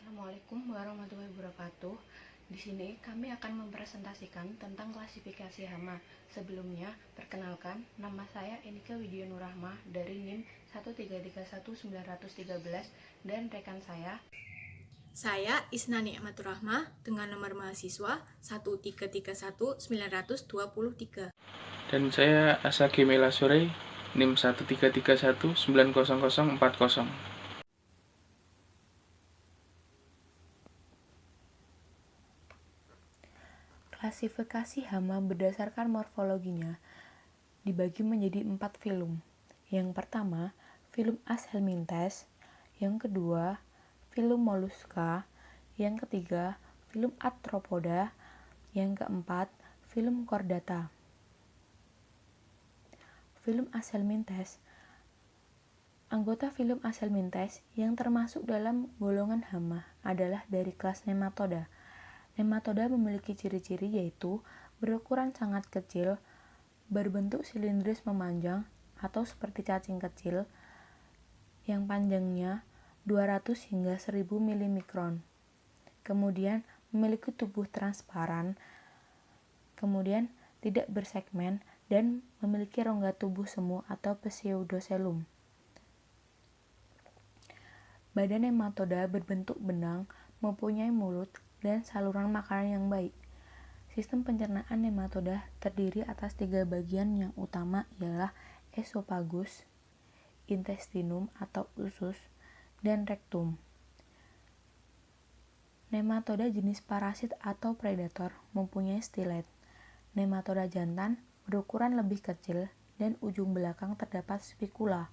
Assalamualaikum warahmatullahi wabarakatuh. Di sini kami akan mempresentasikan tentang klasifikasi hama. Sebelumnya, perkenalkan, nama saya Enika Widya Nurrahmah dari NIM 1331913 dan rekan Saya Isnani Ahmadur Rahmah dengan nomor mahasiswa 1331923. Dan saya Asagi Mela Sore, NIM 133190040. Klasifikasi hama berdasarkan morfologinya dibagi menjadi 4 filum. Yang pertama, filum Aschelminthes. Yang kedua, filum Mollusca. Yang ketiga, filum Arthropoda. Yang keempat, filum Chordata. Filum Aschelminthes. Anggota filum Aschelminthes yang termasuk dalam golongan hama adalah dari kelas Nematoda. Nematoda memiliki ciri-ciri yaitu berukuran sangat kecil, berbentuk silindris memanjang atau seperti cacing kecil, yang panjangnya 200 hingga 1000 mm. Kemudian memiliki tubuh transparan, kemudian tidak bersegmen dan memiliki rongga tubuh semu atau pseudoselum. Badan nematoda berbentuk benang, mempunyai mulut dan saluran makanan yang baik. Sistem pencernaan nematoda terdiri atas 3 bagian yang utama ialah esophagus, intestinum atau usus, dan rektum. Nematoda jenis parasit atau predator mempunyai stilet. Nematoda jantan berukuran lebih kecil dan ujung belakang terdapat spikula.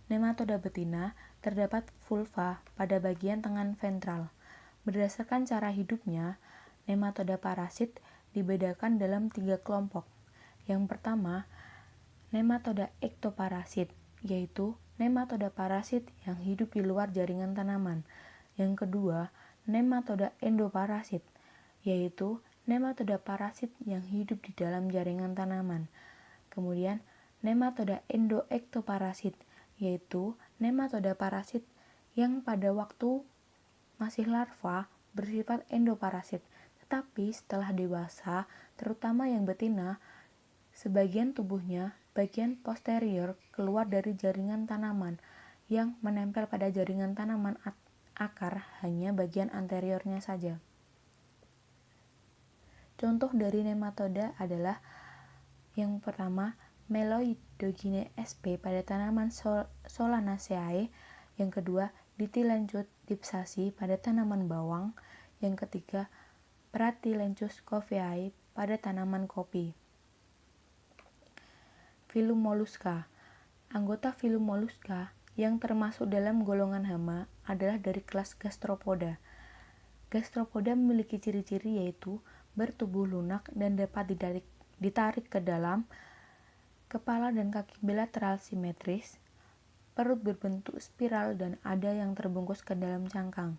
Nematoda betina terdapat vulva pada bagian tangan ventral. Berdasarkan cara hidupnya, nematoda parasit dibedakan dalam 3 kelompok. Yang pertama, nematoda ektoparasit, yaitu nematoda parasit yang hidup di luar jaringan tanaman. Yang kedua, nematoda endoparasit, yaitu nematoda parasit yang hidup di dalam jaringan tanaman. Kemudian, nematoda endoektoparasit, yaitu nematoda parasit yang pada waktu masih larva bersifat endoparasit, tetapi setelah dewasa, terutama yang betina, sebagian tubuhnya, bagian posterior keluar dari jaringan tanaman yang menempel pada jaringan tanaman akar hanya bagian anteriornya saja. Contoh dari nematoda adalah yang pertama, Meloidogyne sp pada tanaman Solanaceae, yang kedua, Dithylenchus dipsasi pada tanaman bawang, yang ketiga, Pratylenchus coffeae pada tanaman kopi. Filum Mollusca. Anggota filum Mollusca yang termasuk dalam golongan hama adalah dari kelas Gastropoda. Gastropoda memiliki ciri-ciri yaitu bertubuh lunak dan dapat ditarik ke dalam, kepala dan kaki bilateral simetris, perut berbentuk spiral dan ada yang terbungkus ke dalam cangkang.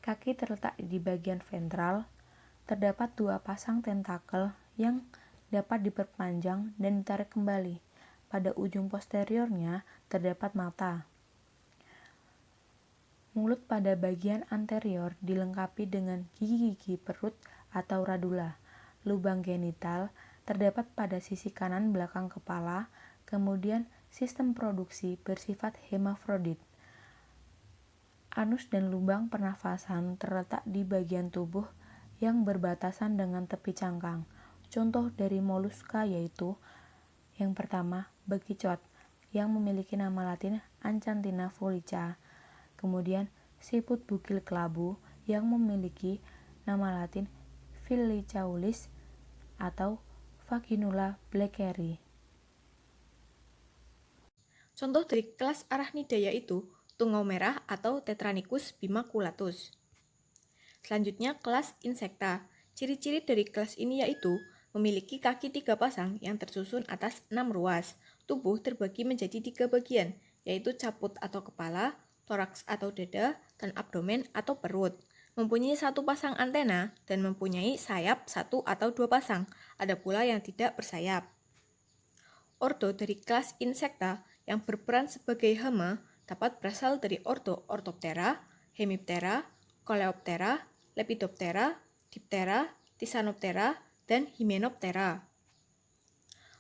Kaki terletak di bagian ventral, terdapat 2 pasang tentakel yang dapat diperpanjang dan ditarik kembali. Pada ujung posteriornya terdapat mata. Mulut pada bagian anterior dilengkapi dengan gigi-gigi perut atau radula. Lubang genital terdapat pada sisi kanan belakang kepala, kemudian sistem produksi bersifat hemafrodit. Anus dan lubang pernafasan terletak di bagian tubuh yang berbatasan dengan tepi cangkang. Contoh dari Mollusca yaitu yang pertama, bekicot yang memiliki nama latin Achanthina fulica. Kemudian siput bugil kelabu yang memiliki nama latin Filicaulis atau Vaginula blackeri. Contoh dari kelas Arachnida yaitu tungau merah atau Tetranicus bimaculatus. Selanjutnya kelas Insecta. Ciri-ciri dari kelas ini yaitu memiliki kaki 3 pasang yang tersusun atas 6 ruas. Tubuh terbagi menjadi 3 bagian, yaitu caput atau kepala, toraks atau dada, dan abdomen atau perut. Mempunyai 1 pasang antena dan mempunyai sayap 1 atau 2 pasang. Ada pula yang tidak bersayap. Ordo dari kelas Insecta yang berperan sebagai hama dapat berasal dari ordo Orthoptera, Hemiptera, Coleoptera, Lepidoptera, Diptera, Thysanoptera, dan Hymenoptera.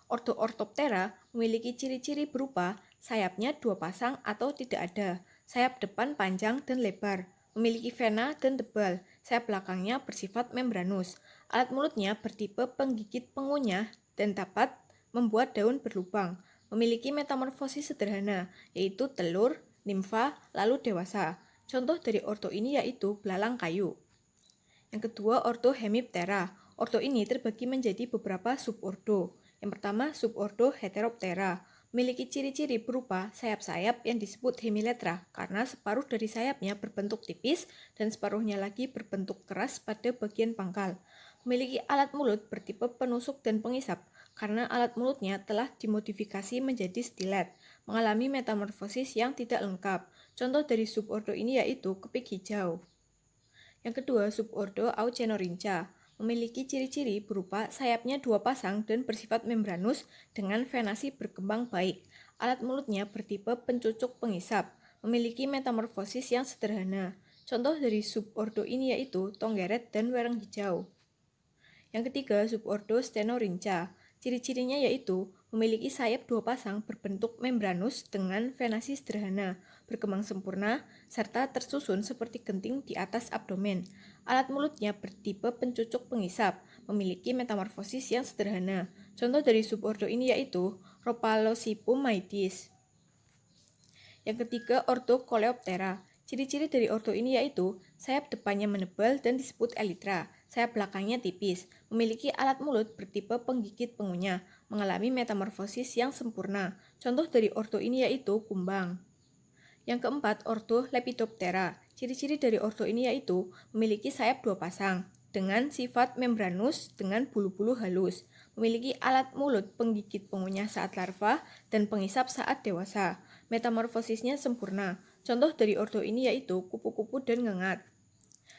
Ordo Orthoptera memiliki ciri-ciri berupa sayapnya 2 pasang atau tidak ada, sayap depan panjang dan lebar, memiliki vena dan tebal, sayap belakangnya bersifat membranus, alat mulutnya bertipe penggigit pengunyah dan dapat membuat daun berlubang, memiliki metamorfosis sederhana, yaitu telur, nimfa, lalu dewasa. Contoh dari ordo ini yaitu belalang kayu. Yang kedua, ordo Hemiptera. Ordo ini terbagi menjadi beberapa subordo. Yang pertama, subordo Heteroptera. Memiliki ciri-ciri berupa sayap-sayap yang disebut hemiletra karena separuh dari sayapnya berbentuk tipis dan separuhnya lagi berbentuk keras pada bagian pangkal. Memiliki alat mulut bertipe penusuk dan pengisap karena alat mulutnya telah dimodifikasi menjadi stilet, mengalami metamorfosis yang tidak lengkap. Contoh dari subordo ini yaitu kepik hijau. Yang kedua, subordo Aucenorinca memiliki ciri-ciri berupa sayapnya 2 pasang dan bersifat membranus dengan venasi berkembang baik. Alat mulutnya bertipe pencucuk pengisap, memiliki metamorfosis yang sederhana. Contoh dari subordo ini yaitu tonggeret dan wereng hijau. Yang ketiga, subordo Stenorinca. Ciri-cirinya yaitu memiliki sayap 2 pasang berbentuk membranus dengan venasi sederhana, berkembang sempurna, serta tersusun seperti genting di atas abdomen. Alat mulutnya bertipe pencucuk pengisap, memiliki metamorfosis yang sederhana. Contoh dari subordo ini yaitu Rhopalosipum maedis. Yang ketiga, ordo Coleoptera. Ciri-ciri dari ordo ini yaitu sayap depannya menebal dan disebut elytra, sayap belakangnya tipis, memiliki alat mulut bertipe penggigit pengunyah, mengalami metamorfosis yang sempurna. Contoh dari ordo ini yaitu kumbang. Yang keempat, ordo Lepidoptera. Ciri-ciri dari ordo ini yaitu memiliki sayap 2 pasang, dengan sifat membranus dengan bulu-bulu halus, memiliki alat mulut penggigit pengunyah saat larva dan pengisap saat dewasa. Metamorfosisnya sempurna. Contoh dari ordo ini yaitu kupu-kupu dan ngengat.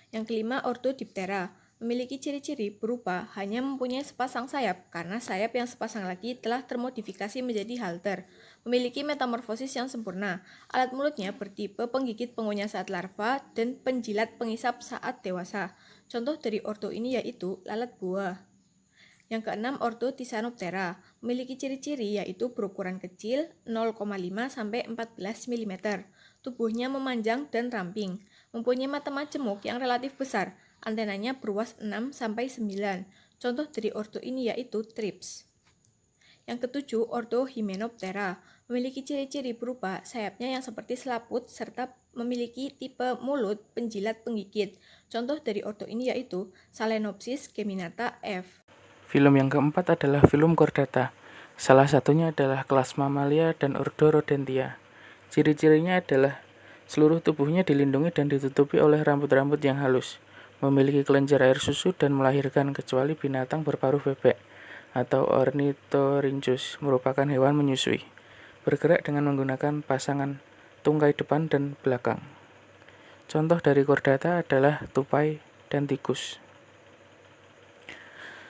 Yang kelima, ordo Diptera. Memiliki ciri-ciri berupa hanya mempunyai sepasang sayap karena sayap yang sepasang lagi telah termodifikasi menjadi halter. Memiliki metamorfosis yang sempurna. Alat mulutnya bertipe penggigit pengunyah saat larva dan penjilat pengisap saat dewasa. Contoh dari ordo ini yaitu lalat buah. Yang keenam, ordo Thysanoptera. Memiliki ciri-ciri yaitu berukuran kecil 0,5 sampai 14 mm. Tubuhnya memanjang dan ramping. Mempunyai mata majemuk yang relatif besar. Antenanya beruas 6 sampai 9. Contoh dari ordo ini yaitu Thrips. Yang ketujuh, ordo Hymenoptera. Memiliki ciri-ciri berupa sayapnya yang seperti selaput serta memiliki tipe mulut penjilat penggigit. Contoh dari ordo ini yaitu Salenopsis geminata F. Film yang keempat adalah film Chordata. Salah satunya adalah kelas Mammalia dan ordo Rodentia. Ciri-cirinya adalah seluruh tubuhnya dilindungi dan ditutupi oleh rambut-rambut yang halus, memiliki kelenjar air susu dan melahirkan kecuali binatang berparuh bebek atau Ornithorhynchus merupakan hewan menyusui, bergerak dengan menggunakan pasangan tungkai depan dan belakang. Contoh dari Chordata adalah tupai dan tikus.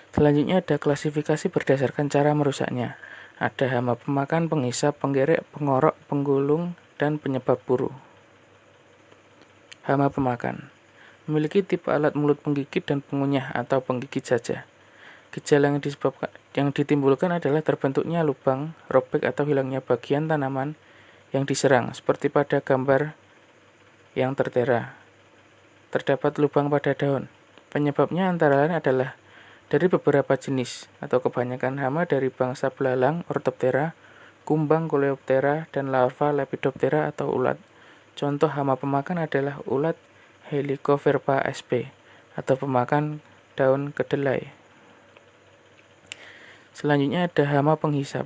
Selanjutnya ada klasifikasi berdasarkan cara merusaknya. Ada hama pemakan, pengisap, penggerek, pengorok, penggulung, dan penyebab buru. Hama pemakan memiliki tipe alat mulut penggigit dan pengunyah atau penggigit saja. Gejala yang ditimbulkan adalah terbentuknya lubang, robek atau hilangnya bagian tanaman yang diserang, seperti pada gambar yang tertera. Terdapat lubang pada daun. Penyebabnya antara lain adalah dari beberapa jenis atau kebanyakan hama dari bangsa belalang, Orthoptera, kumbang, Coleoptera, dan larva Lepidoptera atau ulat. Contoh hama pemakan adalah ulat Helicoverpa sp. atau pemakan daun kedelai. Selanjutnya ada hama penghisap.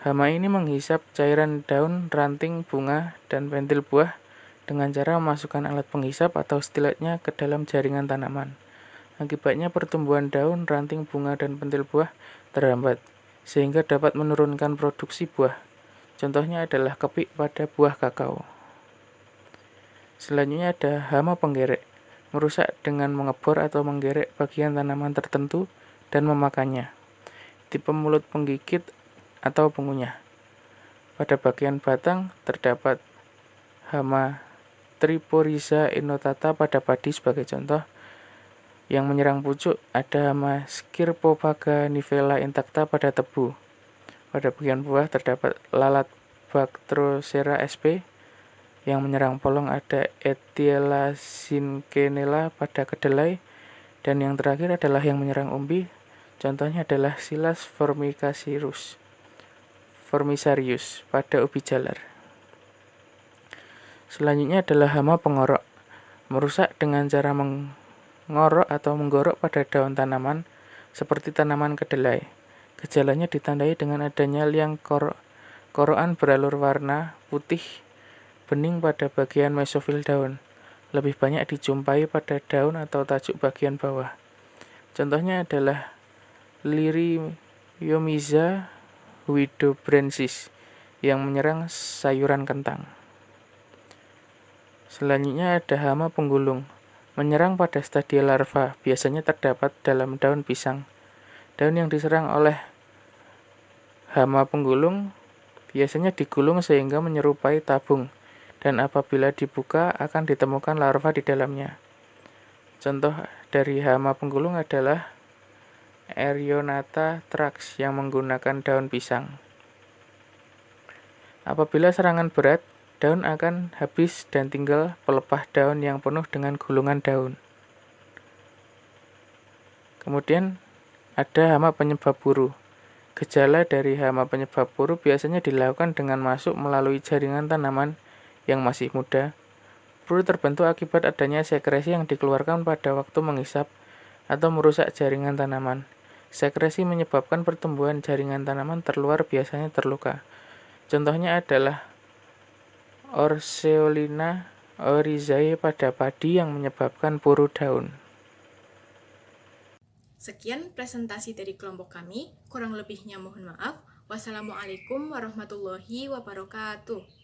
Hama ini menghisap cairan daun, ranting, bunga, dan pentil buah dengan cara memasukkan alat penghisap atau stiletnya ke dalam jaringan tanaman. Akibatnya pertumbuhan daun, ranting, bunga, dan pentil buah terhambat, sehingga dapat menurunkan produksi buah. Contohnya adalah kepik pada buah kakao. Selanjutnya ada hama penggerek, merusak dengan mengebor atau menggerek bagian tanaman tertentu dan memakannya. Tipe mulut penggigit atau pengunyah. Pada bagian batang terdapat hama Triporiza innotata pada padi sebagai contoh. Yang menyerang pucuk ada hama Scirpophaga nivella intacta pada tebu. Pada bagian buah terdapat lalat Bactrocera sp. Yang menyerang polong ada Etiella cinquenella pada kedelai. Dan yang terakhir adalah yang menyerang umbi. Contohnya adalah Silas formicarius pada ubi jalar. Selanjutnya adalah hama pengorok. Merusak dengan cara mengorok atau menggorok pada daun tanaman seperti tanaman kedelai. Gejalanya ditandai dengan adanya liang korokan beralur warna putih bening pada bagian mesofil daun. Lebih banyak dijumpai pada daun atau tajuk bagian bawah. Contohnya adalah Liriomiza huidobrensis yang menyerang sayuran kentang. Selanjutnya ada hama penggulung, menyerang pada stadia larva, biasanya terdapat dalam daun pisang. Daun yang diserang oleh hama penggulung biasanya digulung sehingga menyerupai tabung, dan apabila dibuka akan ditemukan larva di dalamnya. Contoh dari hama penggulung adalah Erionata trax yang menggunakan daun pisang. Apabila serangan berat, daun akan habis dan tinggal pelepah daun yang penuh dengan gulungan daun. Kemudian ada hama penyebab buru. Gejala dari hama penyebab buru biasanya dilakukan dengan masuk melalui jaringan tanaman yang masih muda. Buru terbentuk akibat adanya sekresi yang dikeluarkan pada waktu menghisap atau merusak jaringan tanaman. Sekresi menyebabkan pertumbuhan jaringan tanaman terluar biasanya terluka. Contohnya adalah Orseolina oryzae pada padi yang menyebabkan buru daun. Sekian presentasi dari kelompok kami, kurang lebihnya mohon maaf. Wassalamualaikum warahmatullahi wabarakatuh.